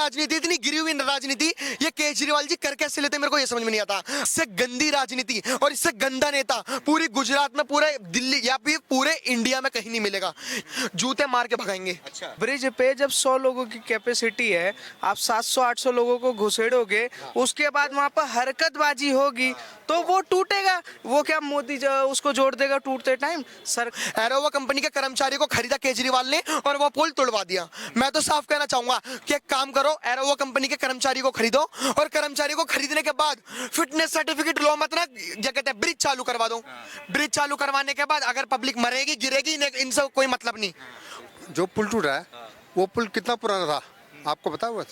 राजनीति, इतनी गिरी हुई राजनीति ये केजरीवाल जी कर कैसे लेते, मेरे को ये समझ में नहीं आता। इससे गंदी राजनीति और इससे गंदा नेता पूरी गुजरात में, पूरे दिल्ली या फिर पूरे इंडिया में कहीं नहीं मिलेगा। जूते मार के भगाएंगे। अच्छा, ब्रिज पे जब 100 लोगों की कैपेसिटी है, आप 700-800 लोगों को घुसेड़ोगे, उसके बाद वहां पर हरकतबाजी होगी तो वो टूटेगा। वो क्या मोदी उसको जोड़ देगा टूटते टाइम? सर, एरोवा कंपनी के कर्मचारी को खरीदा केजरीवाल ने और वो पुल तोड़वा दिया। मैं तो साफ कहना चाहूंगा कि एक काम करो, एरोवा कंपनी के कर्मचारी को खरीदो और कर्मचारी को खरीदने के बाद फिटनेस सर्टिफिकेट लो मत ना, क्या कहते हैं, ब्रिज चालू करवा दो। ब्रिज चालू करवाने के बाद अगर पब्लिक मरेगी गिरेगी, इनसे कोई मतलब नहीं। जो पुल टूटा है वो पुल कितना पुराना था आपको पता हुआ?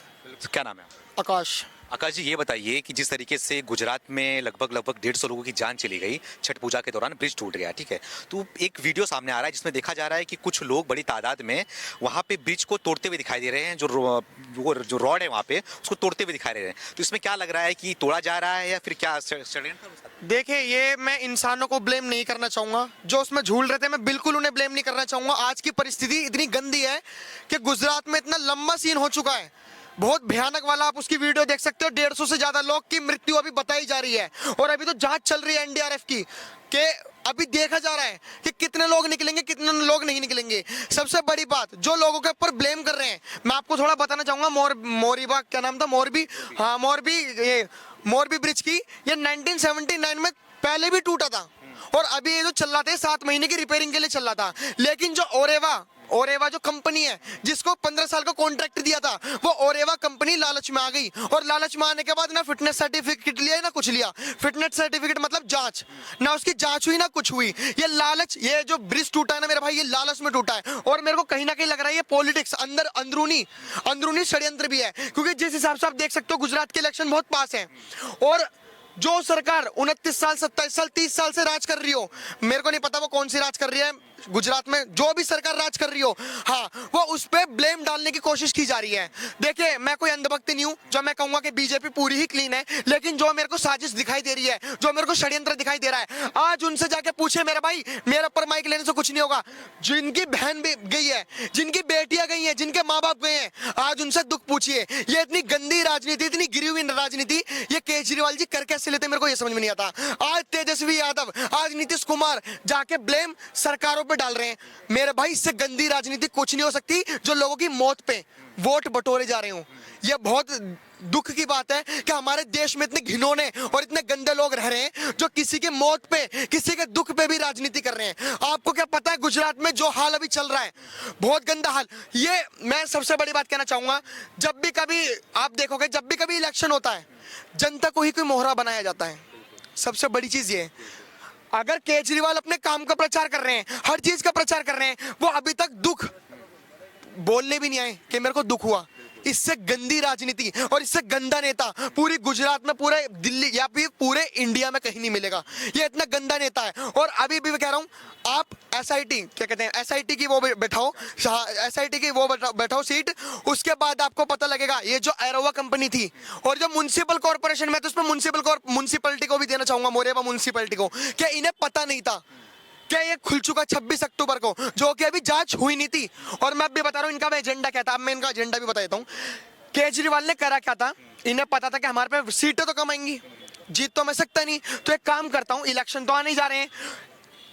क्या नाम है आपका? आकाश, आकाश जी, ये बताइए कि जिस तरीके से गुजरात में लगभग 150 लोगों की जान चली गई छठ पूजा के दौरान, ब्रिज टूट गया, ठीक है, तो एक वीडियो सामने आ रहा है जिसमें देखा जा रहा है कि कुछ लोग बड़ी तादाद में वहां पे ब्रिज को तोड़ते हुए दिखाई दे रहे हैं। जो रॉड है वहां पे उसको तोड़ते हुए दिखाई दे रहे हैं। तो इसमें क्या लग रहा है कि तोड़ा जा रहा है या फिर क्या षड्यंत्र? देखिए, ये मैं इंसानों को ब्लेम नहीं करना चाहूंगा जो उसमें झूल रहे थे, मैं बिल्कुल उन्हें ब्लेम नहीं करना चाहूंगा। आज की परिस्थिति इतनी गंदी है कि गुजरात में इतना लंबा सीन हो चुका है, बहुत भयानक वाला। आप उसकी वीडियो देख सकते हो, 150 से ज्यादा लोग की मृत्यु अभी बताई जा रही है और अभी तो जांच चल रही है एनडीआरएफ की, कि अभी देखा जा रहा है कि कितने लोग निकलेंगे कितने लोग नहीं निकलेंगे। सबसे बड़ी बात, जो लोगों के ऊपर ब्लेम कर रहे हैं, मैं आपको थोड़ा बताना चाहूंगा। मोरीबा क्या नाम था, मोरबी, हाँ मोरबी ब्रिज की, ये 1979 में पहले भी टूटा था और अभी ये जो चल रहा था 7 महीने की रिपेयरिंग के लिए चल रहा था। लेकिन जो ओरेवा जो कंपनी है जिसको 15 साल का कॉन्ट्रैक्ट दिया था, वो ओरेवा कंपनी लालच में आ गई और लालच में आने के बाद ना फिटनेस सर्टिफिकेट लिया ना कुछ लिया। फिटनेस सर्टिफिकेट मतलब जांच, ना उसकी जांच हुई ना कुछ हुई। ये लालच, ये जो ब्रिज टूटा है ना मेरे भाई, ये लालच में टूटा है और मेरे को कहीं ना कहीं लग रहा है ये पॉलिटिक्स अंदरूनी षड्यंत्र भी है, क्योंकि जिस हिसाब से आप देख सकते हो गुजरात के इलेक्शन बहुत पास है और जो सरकार 29 साल 27 साल 30 साल से राज कर रही हो, मेरे को नहीं पता वो कौन सी राज कर रही है गुजरात में, जो भी सरकार राज कर रही हो, हाँ, वो उस पे ब्लेम डालने की कोशिश की जा रही है। देखिए, मैं कोई अंधभक्त नहीं हूं जो मैं कहूंगा कि बीजेपी पूरी ही क्लीन है, लेकिन जो मेरे को साजिश दिखाई दे रही है, जो मेरे को षड्यंत्र दिखाई दे रहा है, आज उनसे जाके पूछे मेरे भाई, मेरे ऊपर माइक लेने से कुछ नहीं होगा। जिनकी बहन भी गई है, जिनकी बेटियां गई हैं, जिनके माँ बाप गए हैं, आज उनसे दुख पूछिए। ये इतनी गंदी राजनीति, इतनी गिरी हुई राजनीति ये केजरीवाल जी कर कैसे लेते, मेरे को ये समझ में नहीं आता। आज तेजस्वी यादव, आज नीतीश कुमार जाके ब्लेम सरकारों पे डाल रहे हैं। मेरे भाई, इससे गंदी राजनीति कुछ नहीं हो सकती जो लोगों की मौत पे वोट बटोरे जा रहे हो। ये बहुत दुख की बात है कि हमारे देश में इतने घिनौने और इतने गंदे लोग रह रहे हैं जो किसी के मौत पे, किसी के दुख पे भी राजनीति कर रहे हैं। आपको क्या पता है गुजरात में जो हाल अभी चल रहा है, बहुत गंदा हाल। ये मैं सबसे बड़ी बात कहना चाहूंगा, जब भी कभी आप देखोगे, जब भी कभी इलेक्शन होता है, जनता को ही कोई मोहरा बनाया जाता है। सबसे बड़ी चीज ये है, अगर केजरीवाल अपने काम का प्रचार कर रहे हैं, हर चीज का प्रचार कर रहे हैं, वो अभी तक दुख बोलने भी नहीं आए कि मेरे को दुख हुआ। इससे गंदी राजनीति और इससे गंदा नेता पूरी गुजरात में, पूरे दिल्ली या फिर पूरे इंडिया में कहीं नहीं मिलेगा। ये इतना गंदा नेता है और अभी भी मैं कह रहा हूं, आप एसआईटी क्या कहते हैं, एसआईटी की वो बैठाओ, एसआईटी की वो बैठाओ सीट, उसके बाद आपको पता लगेगा ये जो एरोवा कंपनी थी और जो म्युनिसिपल कॉर्पोरेशन में, तो उसमें म्युनिसिपलिटी को भी देना चाहूंगा, मोरेबा म्युनिसिपलिटी को, क्या इन्हें पता नहीं था क्या ये खुल चुका 26 अक्टूबर को, जो कि अभी जांच हुई नहीं थी। और मैं अभी बता रहा हूं इनका मैं एजेंडा क्या था, अब मैं इनका एजेंडा भी बता देता हूं। केजरीवाल ने करा क्या था, इन्हें पता था कि हमारे पे सीटें तो कम आएंगी, जीत तो मैं सकता नहीं, तो एक काम करता हूं, इलेक्शन तो आने ही जा रहे हैं,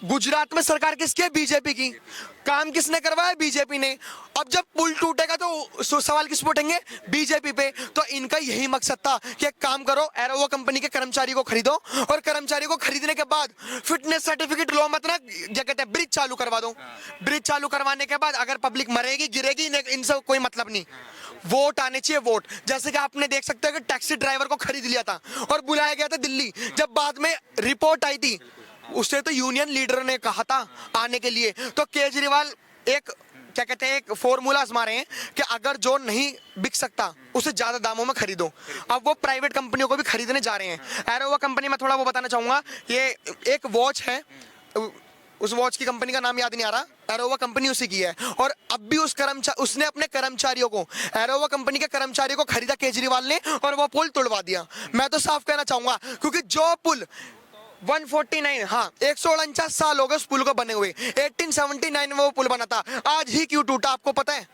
गुजरात में सरकार किसकी है, बीजेपी की, काम किसने करवाया, बीजेपी ने। अब जब पुल टूटेगा तो सवाल किस पे उठेंगे, बीजेपी पे। तो इनका यही मकसद था कि एक काम करो, एरोवा कंपनी के कर्मचारी को खरीदो और कर्मचारी को खरीदने के बाद फिटनेस सर्टिफिकेट लो मत ना, क्या कहते हैं, ब्रिज चालू करवा दो। ब्रिज चालू करवाने के बाद अगर पब्लिक मरेगी गिरेगी, इनसे कोई मतलब नहीं। वोट आने चाहिए, वोट। जैसे कि आपने देख सकते हो कि टैक्सी ड्राइवर को खरीद लिया था और बुलाया गया था दिल्ली, जब बाद में रिपोर्ट आई थी उससे तो यूनियन लीडर ने कहा था आने के लिए। तो केजरीवाल एक क्या कहते हैं, एक फॉर्मूला आजमा रहे हैं कि अगर जो नहीं बिक सकता उसे ज्यादा दामों में खरीदो। अब वो प्राइवेट कंपनियों को भी खरीदने जा रहे हैं। एरोवा कंपनी में थोड़ा वो बताना चाहूंगा, ये एक वॉच है, उस वॉच की कंपनी का नाम याद नहीं आ रहा, एरोवा कंपनी उसी की है। और अब भी उसने अपने कर्मचारियों को, एरोवा कंपनी के कर्मचारियों को खरीदा केजरीवाल ने और वो पुल तोड़वा दिया। मैं तो साफ कहना चाहूंगा, क्योंकि जो पुल 149, हाँ 149 साल हो गए उस पुल को बने हुए, 1879 में वो पुल बना था, आज ही क्यों टूटा आपको पता है?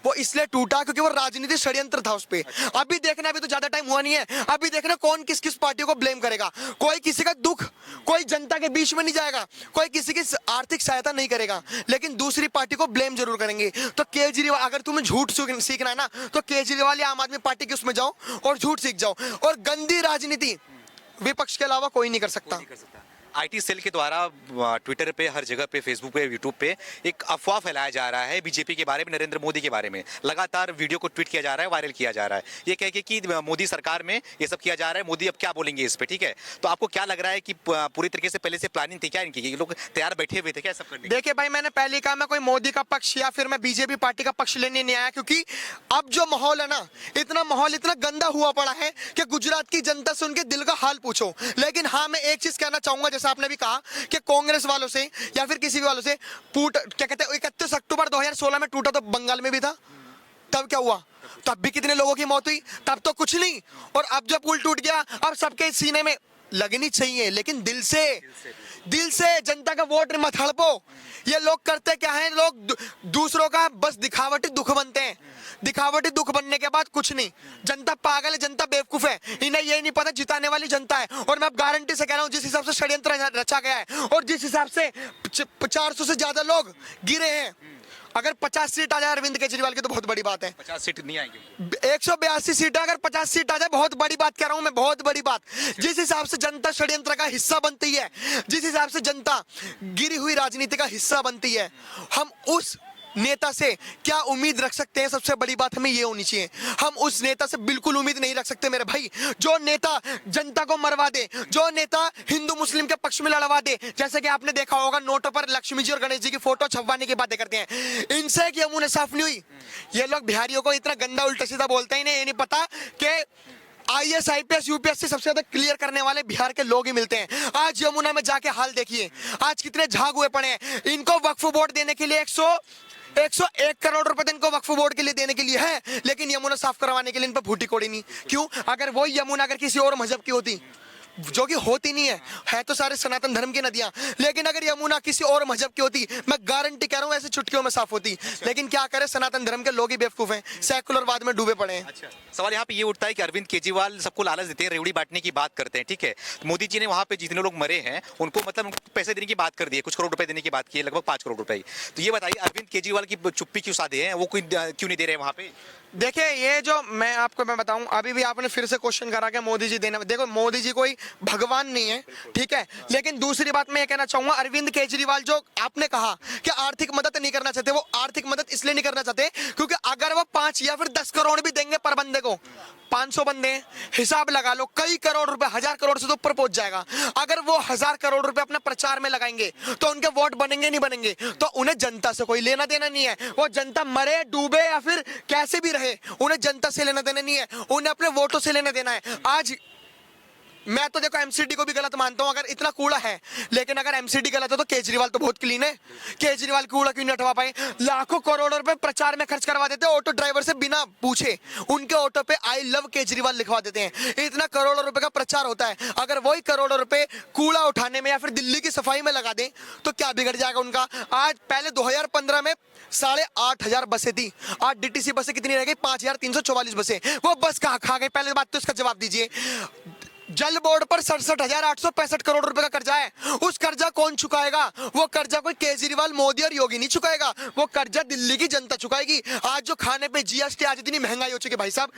वो इसलिए टूटा क्योंकि वो राजनीतिक षड्यंत्र था उस पे। अभी देखना, अभी तो ज्यादा टाइम हुआ नहीं है, अभी देखना कौन किस किस पार्टी को ब्लेम करेगा। कोई किसी का दुख, कोई जनता के बीच में नहीं जाएगा, कोई किसी की आर्थिक सहायता नहीं करेगा, लेकिन दूसरी पार्टी को ब्लेम जरूर करेंगे। तो केजरीवाल, अगर तुम्हें झूठ सीखना है ना तो केजरीवाल या आम आदमी पार्टी के उसमें जाओ और झूठ सीख जाओ। और गंदी राजनीति विपक्ष के अलावा कोई नहीं कर सकता। आईटी सेल के द्वारा ट्विटर पे, हर जगह पे, फेसबुक पे, यूट्यूब पे एक अफवाह फैलाया जा रहा है बीजेपी के बारे में, नरेंद्र मोदी के बारे में। लगातार वीडियो को ट्वीट किया जा रहा है, वायरल किया जा रहा है, ये कह के कि मोदी सरकार में ये सब किया जा रहा है, मोदी अब क्या बोलेंगे इस पे, ठीक है। तो आपको क्या लग रहा है कि पूरी तरीके से पहले से प्लानिंग थी क्या इनकी, ये लोग तैयार बैठे हुए थे क्या सब करने? देखिए भाई, मैंने पहले कहा मैं कोई मोदी का पक्ष या फिर मैं बीजेपी पार्टी का पक्ष लेने नहीं आया, क्योंकि अब जो माहौल है ना, माहौल इतना गंदा हुआ पड़ा है कि गुजरात की जनता से उनके दिल का हाल पूछो। लेकिन हाँ, मैं एक चीज कहना चाहूंगा, जैसा आपने भी कहा कि कांग्रेस वालों से या फिर किसी भी वालों से क्या कहते हैं, 31 अक्टूबर 2016 में टूटा तो बंगाल में भी था, तब क्या हुआ? तब भी कितने लोगों की मौत हुई, तब तो कुछ नहीं। और अब जब पुल टूट गया, अब सबके सीने में लगनी चाहिए, लेकिन दिल से जनता का वोट मत हड़पो। ये लोग करते क्या है, लोग दूसरों का बस दिखावटी दुख बनते हैं, दिखावटी दुख बनने के बाद कुछ नहीं। जनता पागल है, जनता बेवकूफ है, इन्हें ये नहीं पता जिताने वाली जनता है। और मैं अब गारंटी से कह रहा हूं, जिस हिसाब से षड्यंत्र रचा गया है और जिस हिसाब से 400 से ज्यादा लोग गिरे हैं, अगर 50 सीट आ जाए अरविंद केजरीवाल की तो बहुत बड़ी बात है। 50 सीट नहीं आएंगे, 182 सीट, अगर 50 सीट आ जाए बहुत बड़ी बात कह रहा हूं मैं, बहुत बड़ी बात। जिस हिसाब से जनता षड्यंत्र का हिस्सा बनती है, जिस हिसाब से जनता गिरी हुई राजनीति का हिस्सा बनती है, हम उस नेता से क्या उम्मीद रख सकते हैं? सबसे बड़ी बात हमें ये होनी चाहिए, हम उस नेता से बिल्कुल उम्मीद नहीं रख सकते मेरे भाई। जो नेता जनता को मरवा दे, जो नेता हिंदू मुस्लिम के पक्ष में लड़वा दे, जैसे कि आपने देखा होगा नोटों पर लक्ष्मी जी और गणेश जी की फोटो छपवाने की बातें करते हैं, इनसे कि मुंह साफ नहीं हुई। ये लोग बिहारियों को इतना गंदा उल्टा सीधा बोलते हैं, इन्हें ये नहीं पता कि IAS, IPS, UPS से सबसे ज्यादा क्लियर करने वाले बिहार के लोग ही मिलते हैं। आज यमुना में जाके हाल देखिए, आज कितने झाग हुए पड़े हैं। इनको वक्फ बोर्ड देने के लिए 101 करोड़ रुपए तो इनको वक्फ बोर्ड के लिए देने के लिए है, लेकिन यमुना साफ करवाने के लिए इन पर फूटी कोड़ी नहीं। क्यों? अगर वो यमुना अगर किसी और मजहब की होती, जो कि होती नहीं है तो सारे सनातन धर्म की नदियां, लेकिन अगर यमुना किसी और मजहब की होती, मैं गारंटी कह रहा हूं ऐसे चुटकियों में साफ होती। लेकिन क्या करे, सनातन धर्म के लोग ही बेवकूफ हैं, सेकुलरवाद में डूबे पड़े हैं। अच्छा, सवाल यहाँ पे ये उठता है कि अरविंद केजरीवाल सबको लालच देते हैं, रेवड़ी बांटने की बात करते हैं, ठीक है। मोदी जी ने वहाँ पे जितने लोग मरे हैं उनको मतलब उनको पैसे देने की बात कर दी है, कुछ करोड़ रुपए देने की बात की है, लगभग 5 करोड़ रुपए। तो ये बताइए, अरविंद केजरीवाल की चुप्पी क्यों साधे हैं, वो कोई क्यों नहीं दे रहे वहाँ पे? देखिए, ये जो मैं बताऊं, अभी भी आपने फिर से क्वेश्चन करा कि मोदी जी देना, देखो मोदी जी कोई भगवान नहीं है, ठीक है। लेकिन दूसरी बात मैं ये कहना चाहूंगा, अरविंद केजरीवाल जो आपने कहा कि आर्थिक मदद नहीं करना चाहते, वो आर्थिक मदद इसलिए नहीं करना चाहते क्योंकि अगर वो 5 या फिर 10 करोड़ भी देंगे पर बंदे को, 500 बंदे, हिसाब लगा लो कई करोड़ रुपए, 1000 करोड़ से तो ऊपर पहुंच जाएगा। अगर वो 1000 करोड़ रुपए अपने प्रचार में लगाएंगे तो उनके वोट बनेंगे नहीं बनेंगे, तो उन्हें जनता से कोई लेना देना नहीं है। वो जनता मरे डूबे या फिर कैसे भी रहे, उन्हें जनता से लेना देना नहीं है, उन्हें अपने वोटों से लेना देना है। आज मैं तो देखो MCD को भी गलत मानता हूं, अगर इतना कूड़ा है, लेकिन अगर MCD गलत है तो केजरीवाल तो बहुत क्लीन है। केजरीवाल कूड़ा क्यों नहीं हटवा पाए? लाखों करोड़ों रुपए प्रचार में खर्च करवा देते हैं, ऑटो ड्राइवर से बिना पूछे उनके ऑटो पे आई लव केजरीवाल लिखवा देते हैं। इतना करोड़ों रुपए का प्रचार होता है, अगर वही करोड़ों रुपए कूड़ा उठाने में या फिर दिल्ली की सफाई में लगा दें तो क्या बिगड़ जाएगा उनका? आज पहले 2015 में 8,500 बसें थी, आज DTC बसें कितनी रह गई? 5,344 बसें। वो बस कहाँ खा गई? पहले बात तो इसका जवाब दीजिए। जल बोर्ड पर 67,865 करोड़ रुपए का कर्जा है, उस कर्जा कौन चुकाएगा? वो कर्जा कोई केजरीवाल, मोदी और योगी नहीं चुकाएगा, वो कर्जा दिल्ली की जनता चुकाएगी। आज जो खाने पे GST, आज इतनी महंगाई हो चुकी है भाई साहब,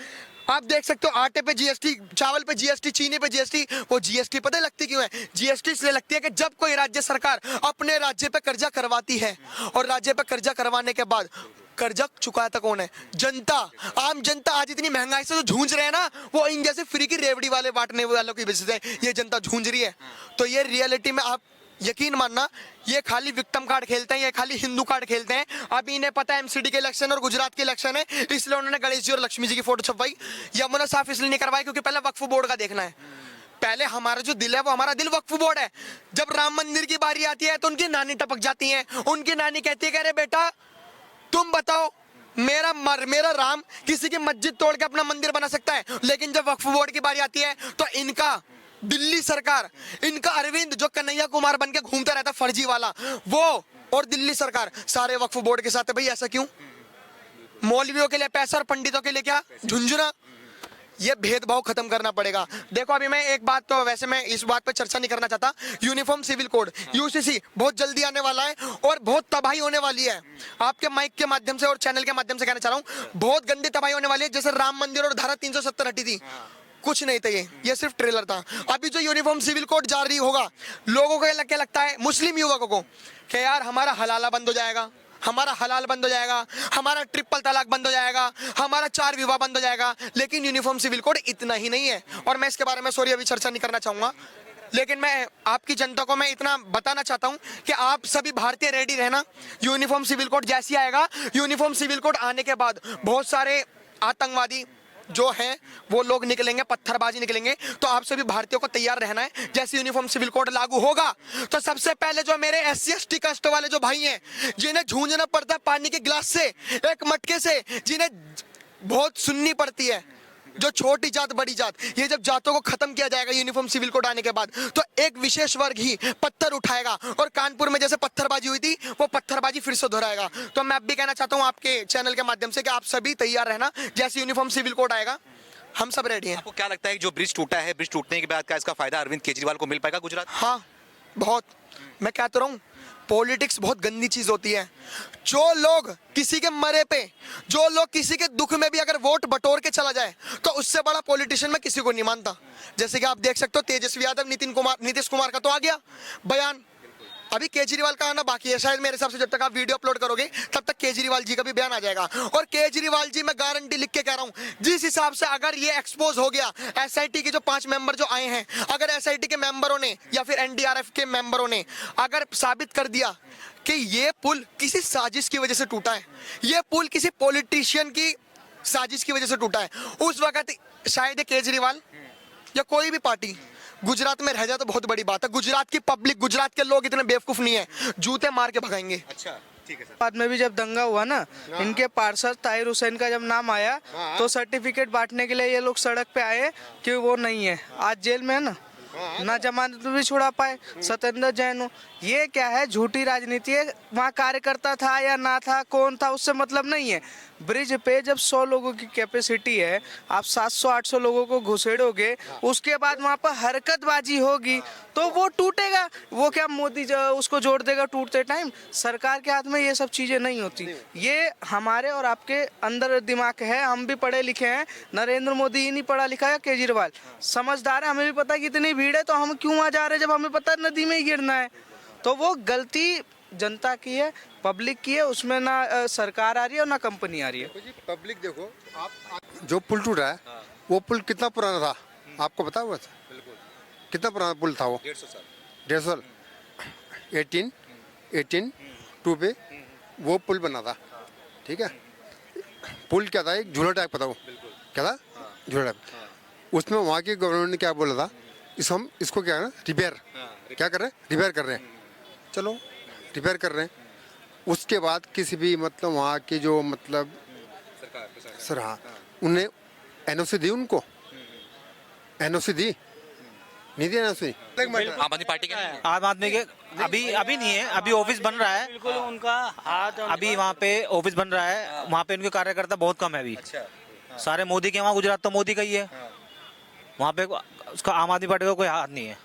आप देख सकते हो, आटे पे GST, चावल पे GST, चीनी पे GST। वो GST पता है लगती क्यों है? GST इसलिए लगती है कि जब कोई राज्य सरकार अपने राज्य पे कर्जा करवाती है, और राज्य पे कर्जा करवाने के बाद कर्जा चुकाता कौन है? जनता, आम जनता। आज इतनी महंगाई से जो जूझ रहे हैं ना, वो इन जैसे फ्री की रेवड़ी वाले बांटने वालों की वजह से ये जनता जूझ रही है। तो ये रियलिटी में आप यकीन मानना, ये खाली विक्टिम कार्ड खेलते हैं, ये खाली हिंदू कार्ड खेलते हैं। अभी इन्हें पता है MCD के इलेक्शन और गुजरात के इलेक्शन है, इसलिए उन्होंने गणेश जी और लक्ष्मी जी की फोटो छपवाई। यमुना साफ इसलिए नहीं करवाई क्योंकि पहले वक्फ बोर्ड का देखना है। पहले हमारा जो दिल है, वो हमारा दिल वक्फ बोर्ड है। जब राम मंदिर की बारी आती है तो उनकी नानी टपक जाती है, उनकी नानी कहती है कि अरे बेटा तुम बताओ, मेरा राम किसी की मस्जिद तोड़ के अपना मंदिर बना सकता है, लेकिन जब वक्फ बोर्ड की बारी आती है तो इनका दिल्ली सरकार, इनका अरविंद जो कन्हैया कुमार बन के घूमता रहता फर्जी वाला, वो और दिल्ली सरकार सारे वक्फ बोर्ड के साथ है। भाई ऐसा क्यों? मौलवियों के लिए पैसा और पंडितों के लिए क्या, झुंझुना। ये भेदभाव खत्म करना पड़ेगा। देखो अभी मैं एक बात, तो वैसे मैं इस बात पे चर्चा नहीं करना चाहता, यूनिफॉर्म सिविल कोड यूसीसी बहुत जल्दी आने वाला है और बहुत तबाही होने वाली है। आपके माइक के माध्यम से और चैनल के माध्यम से कहना चाह रहा हूँ, बहुत गंदी तबाही होने वाली है। जैसे राम मंदिर और धारा 370 हटी थी, कुछ नहीं था, ये सिर्फ ट्रेलर था। अभी जो यूनिफॉर्म सिविल कोड जारी होगा, लोगों को क्या लगता है, मुस्लिम युवकों को, कि यार हमारा हलाला बंद हो जाएगा, हमारा हलाल बंद हो जाएगा, हमारा ट्रिपल तलाक बंद हो जाएगा, हमारा 4 विवाह बंद हो जाएगा। लेकिन यूनिफॉर्म सिविल कोड इतना ही नहीं है, और मैं इसके बारे में सॉरी अभी चर्चा नहीं करना चाहूंगा, लेकिन मैं आपकी जनता को मैं इतना बताना चाहता हूं कि आप सभी भारतीय रेडी रहना। यूनिफॉर्म सिविल कोड जैसे आएगा, यूनिफॉर्म सिविल कोड आने के बाद बहुत सारे आतंकवादी जो हैं वो लोग निकलेंगे, पत्थरबाजी निकलेंगे, तो आप सभी भारतीयों को तैयार रहना है। जैसे यूनिफॉर्म सिविल कोड लागू होगा तो सबसे पहले जो मेरे SC ST कास्ट वाले जो भाई हैं, जिन्हें झूंझना पड़ता है पानी के गिलास से, एक मटके से, जिन्हें बहुत सुननी पड़ती है, जो छोटी जात बड़ी जात, ये जब जातों को खत्म किया जाएगा यूनिफॉर्म सिविल कोड आने के बाद, तो एक विशेष वर्ग ही पत्थर उठाएगा, और कानपुर में जैसे पत्थरबाजी हुई थी वो पत्थरबाजी फिर से दोहराएगा। तो मैं अब भी कहना चाहता हूँ आपके चैनल के माध्यम से कि आप सभी तैयार रहना, जैसे यूनिफॉर्म सिविल कोड आएगा हम सब रेडी हैं। आपको क्या लगता है कि जो ब्रिज टूटा है, ब्रिज टूटने के बाद का इसका फायदा अरविंद केजरीवाल को मिल पाएगा गुजरात? हाँ बहुत, मैं कहता रहा हूँ पॉलिटिक्स बहुत गंदी चीज होती है। जो लोग किसी के मरे पे, जो लोग किसी के दुख में भी अगर वोट बटोर के चला जाए, तो उससे बड़ा पॉलिटिशियन मैं किसी को नहीं मानता। जैसे कि आप देख सकते हो तेजस्वी यादव, नीतीश कुमार का तो आ गया बयान, अभी केजरीवाल का आना बाकी है। शायद मेरे हिसाब से जब तक आप वीडियो अपलोड करोगे तब तक केजरीवाल जी का भी बयान आ जाएगा। और केजरीवाल जी, मैं गारंटी लिख के कह रहा हूं, जिस हिसाब से अगर ये एक्सपोज हो गया, SIT के जो 5 मेंबर जो आए हैं, अगर SIT के मेंबरों ने या फिर NDRF के मेंबरों ने अगर साबित कर दिया कि ये पुल किसी साजिश की वजह से टूटा है, ये पुल किसी पॉलिटिशियन की साजिश की वजह से टूटा है, उस वक्त शायद केजरीवाल या कोई भी पार्टी गुजरात में रह जाए तो बहुत बड़ी बात है। गुजरात की पब्लिक, गुजरात के लोग इतने बेवकूफ नहीं है, जूते मार के भगाएंगे। अच्छा, ठीक है सर। बाद में भी जब दंगा हुआ ना, इनके पार्षद ताहिर हुसैन का जब नाम आया तो सर्टिफिकेट बांटने के लिए ये लोग सड़क पे आए कि वो नहीं है, आज जेल में है ना जमानत भी छुड़ा पाए। सत्येंद्र जैन हो, ये क्या है, झूठी राजनीति है। वहाँ कार्यकर्ता था या ना था, कौन था, उससे मतलब नहीं है। ब्रिज पे जब 100 लोगों की कैपेसिटी है, आप 700-800 लोगों को घुसेड़ोगे, उसके बाद वहाँ पर हरकतबाजी होगी तो वो टूटेगा। वो क्या मोदी उसको जोड़ देगा टूटते टाइम? सरकार के हाथ में ये सब चीजें नहीं होती। ये हमारे और आपके अंदर दिमाग है, हम भी पढ़े लिखे हैं। नरेंद्र मोदी ही नहीं पढ़ा लिखा है, केजरीवाल समझदार है, हमें भी पता है कि इतनी भीड़ है तो हम क्यों वहाँ जा रहे हैं जब हमें पता है नदी में ही गिरना है। तो वो गलती जनता की है, पब्लिक की है, उसमें ना सरकार आ रही है और ना कंपनी आ रही है। जी पब्लिक देखो, आप जो पुल टूटा है वो पुल कितना पुराना था आपको पता हुआ? कितना पुराना पुल था वो? 150 साल। 150 साल। 1882 पे वो पुल बना था, ठीक है। पुल क्या था, एक झूला टाइप का था वो। क्या था? झूला टाइप। उसमें वहाँ की गवर्नमेंट ने क्या बोला था, इसको क्या है ना, रिपेयर क्या कर रहे हैं, रिपेयर कर रहे हैं। चलो रिपेयर कर रहे हैं, उसके बाद किसी भी मतलब वहाँ की जो मतलब सर, हाँ उन्हें NOC दी, उनको NOC दी, नहीं दी NOC? आम आदमी पार्टी के नहीं है? आम आदमी के अभी नहीं है, अभी ऑफिस बन रहा है। बिल्कुल उनका हाथ अभी वहाँ पे ऑफिस बन रहा है, वहाँ पे उनके कार्यकर्ता बहुत कम है अभी। अच्छा, सारे मोदी के, वहाँ गुजरात तो मोदी का ही है, वहाँ पे उसका आम आदमी पार्टी का कोई हाथ नहीं है।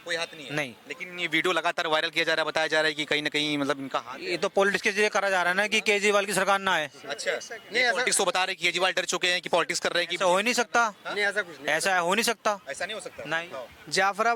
कोई हाथ नहीं है? नहीं। लेकिन ये वीडियो लगातार वायरल किया जा रहा है, बताया जा रहा है कि कहीं ना कहीं मतलब इनका हाथ है। ये तो पॉलिटिक्स के जरिए करा जा रहा है ना कि केजरीवाल की सरकार ना आए। अच्छा, नहीं पॉलिटिक्स तो बता रहे हैं कि केजरीवाल डर चुके हैं कि पॉलिटिक्स कर रहे हैं कि ऐसा हो ही नहीं सकता, नहीं ऐसा कुछ नहीं। ऐसा हो नहीं सकता, ऐसा नहीं हो सकता। नहीं। जाफराबाद